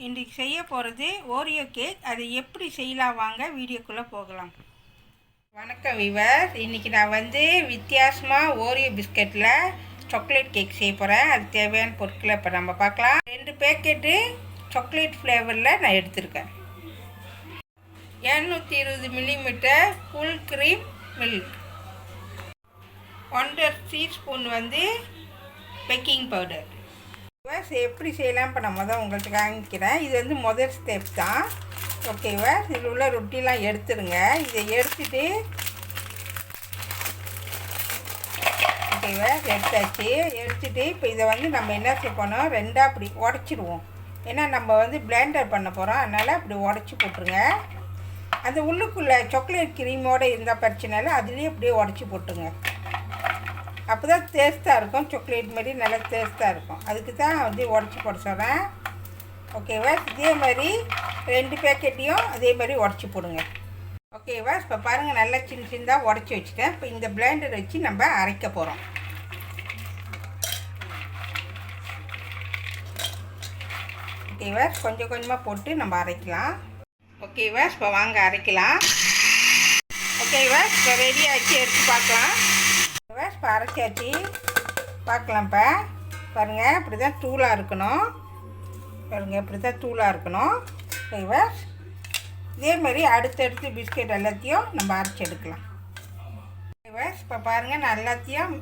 இன்றைக்கி செய்ய போகிறது ஓரியோ கேக். அதை எப்படி செய்யலாம் வாங்க வீடியோக்குள்ளே போகலாம். வணக்கம் விவர். இன்றைக்கி நான் வித்தியாசமாக ஓரியோ பிஸ்கட்டில் சாக்லேட் கேக் செய்ய போகிறேன். அது தேவையான பொருட்களை இப்போ நம்ம பார்க்கலாம். 2 பேக்கெட்டு சாக்லேட் ஃப்ளேவரில் நான் எடுத்திருக்கேன். 220 millimetre full cream milk, 1.5 teaspoon baking powder. எப்படி செய்யலாம் இப்போ நான் உங்கள்கிட்ட காமிக்கிறேன். இது முதல் ஸ்டெப் தான். ஓகேவா, இதில் உள்ள ரொட்டிலாம் எடுத்துடுங்க. இதை எடுத்துட்டு ஓகேவா எடுத்தாச்சு. எடுத்துட்டு இப்போ இதை நம்ம என்ன செய்ய போனோம், ரெண்டாக அப்படி உடச்சிடுவோம். ஏன்னா நம்ம பிளெண்டர் பண்ண போகிறோம், அதனால் அப்படி உடச்சி போட்டுருங்க. அந்த உள்ளுக்குள்ளே சாக்லேட் க்ரீமோடு இருந்தால் பிரச்சனை இல்லை, அதுலேயே அப்படியே உடச்சி போட்டுருங்க. அப்போ தான் டேஸ்ட்டாக இருக்கும். சாக்லேட் மாதிரி நல்லா டேஸ்ட்டாக இருக்கும். அதுக்கு தான் உடச்சி போட சொல்கிறேன். ஓகேவா, இதே மாதிரி 2 பேக்கெட்டையும் அதே மாதிரி உடச்சி போடுங்க. ஓகேவா, இப்போ பாருங்கள், நல்லா சின்ன சின்னதாக உடச்சி வச்சுட்டேன். இப்போ இந்த பிளெண்டர் வச்சு நம்ம அரைக்க போகிறோம். ஓகேவா, கொஞ்சம் கொஞ்சமாக போட்டு நம்ம அரைக்கலாம். ஓகேவா, இப்போ வாங்க அரைக்கலாம். ஓகேவா, இப்போ ரெடி ஆச்சு, எடுத்து பார்க்கலாம். இப்போ அரைச்சாச்சு, பார்க்கலாம். இப்போ பாருங்கள், இப்படி தான் தூளாக இருக்கணும். பாருங்கள், இப்படி தான் தூளாக இருக்கணும். ஓகேவா, இதே மாதிரி அடுத்தடுத்து பிஸ்கெட் எல்லாத்தையும் நம்ம அரைச்சி எடுக்கலாம். ஓகேவா, இப்போ பாருங்கள், நான் எல்லாத்தையும்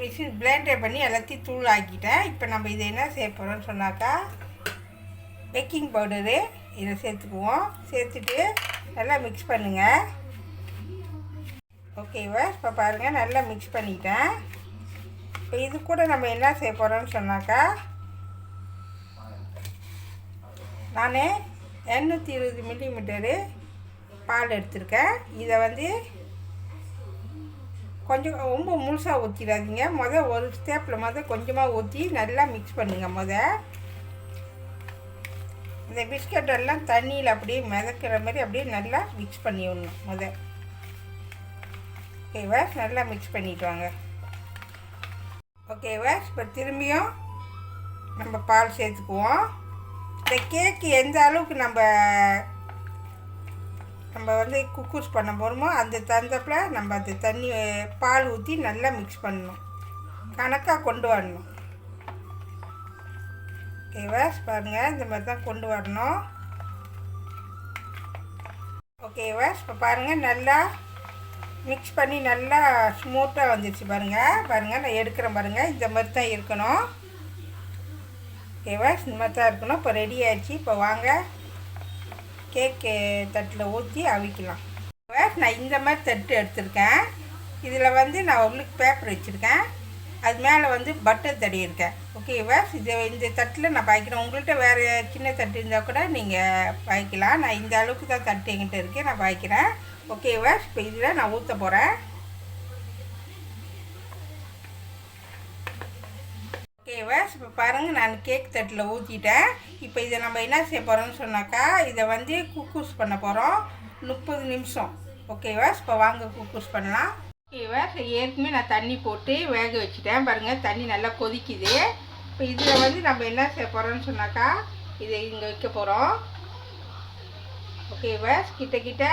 மிஷின் பிளெண்டர் பண்ணி எல்லாத்தையும் தூள் ஆக்கிட்டேன். இப்போ நம்ம இதை என்ன செய்ய போகிறோம்னு சொன்னாக்கா, பேக்கிங் பவுடரு இதை சேர்த்துக்குவோம். சேர்த்துட்டு நல்லா மிக்ஸ் பண்ணுங்கள். ஓகேவா, இப்போ பாருங்கள், நல்லா மிக்ஸ் பண்ணிட்டேன். இப்போ இது கூட நம்ம என்ன செய்ய போகிறோம்னு சொன்னாக்கா, நான் 220 மில்லிமீட்டரு பால் எடுத்திருக்கேன். இதை கொஞ்சம் ரொம்ப முழுசாக ஊற்றிடாதீங்க. ஒரு ஸ்டெப்பில் கொஞ்சமாக ஊற்றி நல்லா மிக்ஸ் பண்ணுங்கள். இந்த பிஸ்கட்டெல்லாம் தண்ணியில் அப்படியே மிதக்கிற மாதிரி அப்படியே நல்லா மிக்ஸ் பண்ணி விடணும். ஓகேவா, நல்லா மிக்ஸ் பண்ணிட்டு வாங்க. ஓகேவா, இப்போ திரும்பியும் நம்ம பால் சேர்த்துக்குவோம். இந்த கேக்கு எந்த அளவுக்கு நம்ம குக்கூஸ் பண்ண போகிறோமோ அந்த தந்தப்பில் நம்ம அந்த தண்ணி பால் ஊற்றி நல்லா மிக்ஸ் பண்ணணும். கணக்காக கொண்டு வரணும். ஓகேவா, பாருங்கள், இந்த மாதிரி தான் கொண்டு வரணும். ஓகேவா, இப்போ பாருங்கள், நல்லா மிக்ஸ் பண்ணி நல்லா ஸ்மூத்தாக வந்துடுச்சு. பாருங்கள், நான் எடுக்கிறேன். பாருங்கள், இந்த மாதிரி தான் இருக்கணும். ஓகேவா, இந்த மாதிரி தான் இருக்கணும். இப்போ ரெடி ஆகிடுச்சு. இப்போ வாங்க கேக்கு தட்டில் ஊற்றி அவிக்கலாம். நான் இந்த மாதிரி தட்டு எடுத்திருக்கேன். இதில் நான் உங்களுக்கு பேப்பர் வச்சுருக்கேன். அது மேலே பட்டர் தடி இருக்கேன். ஓகேவா, இந்த தட்டில் நான் பாய்க்கிறேன். உங்கள்கிட்ட வேறு சின்ன தட்டு இருந்தால் கூட நீங்கள் பாய்க்கலாம். நான் இந்த அளவுக்கு தான் தட்டு எங்கிட்ட இருக்கேன், நான் பாய்க்கிறேன். ஓகேவா, இப்போ இதில் நான் ஊற்ற போகிறேன். ஓகேவா, இப்போ பாருங்கள், நான் கேக் தட்டில் ஊற்றிட்டேன். இப்போ இதை நம்ம என்ன செய்ய போகிறோம்னு சொன்னாக்கா, இதை குக்கூஸ் பண்ண போகிறோம் 30 நிமிஷம். ஓகேவா, இப்போ வாங்க குக்கூஸ் பண்ணலாம். ஓகேவா, ஏற்கனவே நான் தண்ணி போட்டு வேக வச்சுட்டேன். பாருங்கள், தண்ணி நல்லா கொதிக்குது. இப்போ இதில் நம்ம என்ன செய்ய போகிறோம்னு சொன்னாக்கா, இதை இங்கே வைக்க போகிறோம். ஓகேவா, கிட்ட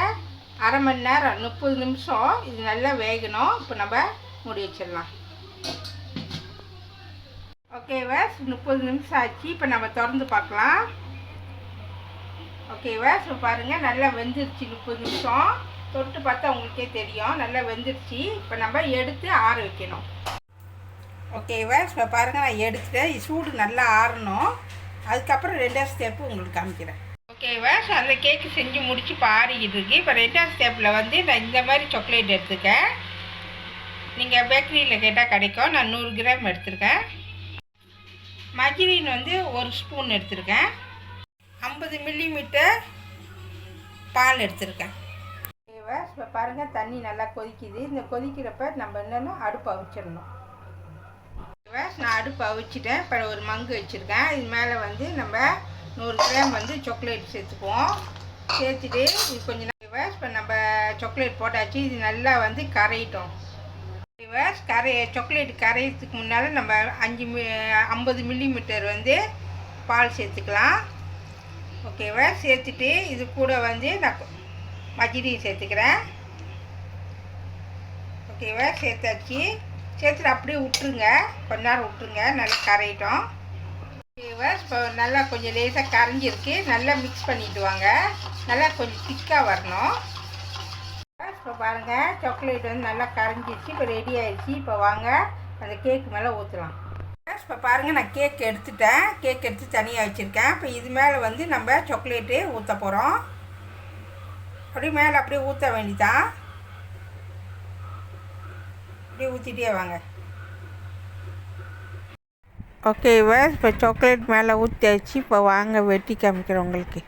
அரை மணி நேரம் 30 நிமிஷம் இது நல்லா வேகணும். இப்போ நம்ம மூடி வச்சிடலாம். ஓகேவா, 30 நிமிஷம் ஆச்சு. இப்போ நம்ம திறந்து பார்க்கலாம். ஓகேவா, ஸோ பாருங்கள், நல்லா வெந்துருச்சு. 30 நிமிஷம் தொட்டு பார்த்தா உங்களுக்கே தெரியும், நல்லா வெந்துருச்சு. இப்போ நம்ம எடுத்து ஆற வைக்கணும். ஓகேவா, இப்போ பாருங்கள், நான் எடுத்துட்டேன். சூடு நல்லா ஆறணும். அதுக்கப்புறம் 2வது ஸ்டெப்பு உங்களுக்கு காமிக்கிறேன். ஓகேவா, ஸோ அந்த கேக்கு செஞ்சு முடிச்சு இப்போ ஆறிக்கிட்டு இருக்கு. இப்போ 2வது ஸ்டெப்பில் நான் இந்த மாதிரி சாக்லேட் எடுத்துக்கேன். நீங்கள் பேக்கரியில் கேட்டால் கிடைக்கும். நான் 100 கிராம் எடுத்திருக்கேன். மர்கரின் 1 ஸ்பூன் எடுத்திருக்கேன். 50 மில்லிமீட்டர் பால் எடுத்திருக்கேன். ஓகேவா, இப்போ பாருங்கள், தண்ணி நல்லா கொதிக்குது. இந்த கொதிக்கிறப்ப நம்ம என்னென்னா அடுப்பு அவிச்சிடணும். ஓகேவா, நான் அடுப்பு அவிச்சிட்டேன். இப்போ ஒரு மங்கு வச்சுருக்கேன். இது மேலே நம்ம 100 கிராம் சாக்லேட் சேர்த்துக்குவோம். சேர்த்துட்டு இது கொஞ்சம் ஓகேவா, இப்போ நம்ம சாக்லேட் போட்டாச்சு. இது நல்லா கரையிட்டோம். ஓகேவா, சாக்லேட் கரையிறதுக்கு முன்னால் நம்ம 50 மில்லிமீட்டர் பால் சேர்த்துக்கலாம். ஓகேவா? சேர்த்துட்டு இது கூட வந்து நான் மஜ்ஜிரையும் சேர்த்துக்கிறேன். ஓகேவா? சேர்த்தாச்சு. சேர்த்துட்டு அப்படியே விட்டுருங்க, கொஞ்ச நேரம் விட்டுருங்க, நல்லா கரையிட்டோம். ஓகேவா? இப்போ நல்லா கொஞ்சம் லேசாக கரைஞ்சிருக்கு, நல்லா மிக்ஸ் பண்ணிட்டு வாங்க. நல்லா கொஞ்சம் திக்காக வரணும். இப்போ பாருங்கள், சாக்லேட் வந்து நல்லா கரைஞ்சிச்சு, இப்போ ரெடி ஆயிடுச்சு. இப்போ வாங்க அந்த கேக்கு மேலே ஊற்றலாம். இப்போ பாருங்கள், நான் கேக் எடுத்துட்டேன், கேக் எடுத்து தனியாக வச்சுருக்கேன். இப்போ இது மேலே வந்து நம்ம சாக்லேட்டு ஊற்ற போகிறோம். அப்படியே மேலே அப்படியே ஊற்ற வேண்டியதான். அப்படியே ஊற்றிட்டே வாங்க. ஓகேவா? இப்போ சாக்லேட் மேலே ஊற்றியாச்சு. இப்போ வாங்க வெட்டி காமிக்கிறேன் உங்களுக்கு.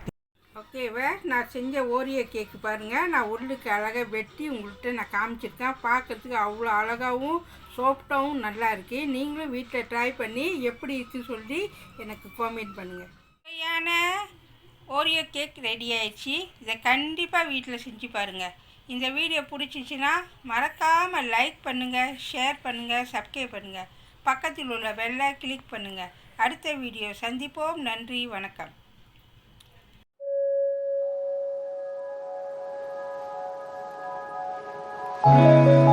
ஓகேவா? நான் செஞ்ச ஓரியோ கேக்கு பாருங்கள், நான் உருளுக்கு அழகாக வெட்டி உங்கள்கிட்ட நான் காமிச்சிருக்கேன். பார்க்குறதுக்கு அவ்வளோ அழகாகவும் சாஃப்டாகவும் நல்லா இருக்குது. நீங்களும் வீட்டில் ட்ரை பண்ணி எப்படி இருக்குன்னு சொல்லி எனக்கு காமெண்ட் பண்ணுங்கள். சரியான ஓரியோ கேக் ரெடி ஆயிடுச்சு. இதை கண்டிப்பாக வீட்டில் செஞ்சு பாருங்கள். இந்த வீடியோ பிடிச்சிச்சின்னா மறக்காமல் லைக் பண்ணுங்கள், ஷேர் பண்ணுங்கள், சப்ஸ்கிரைப் பண்ணுங்கள். பக்கத்தில் உள்ள பெல்லை கிளிக் பண்ணுங்கள். அடுத்த வீடியோ சந்திப்போம். நன்றி, வணக்கம். Thank you.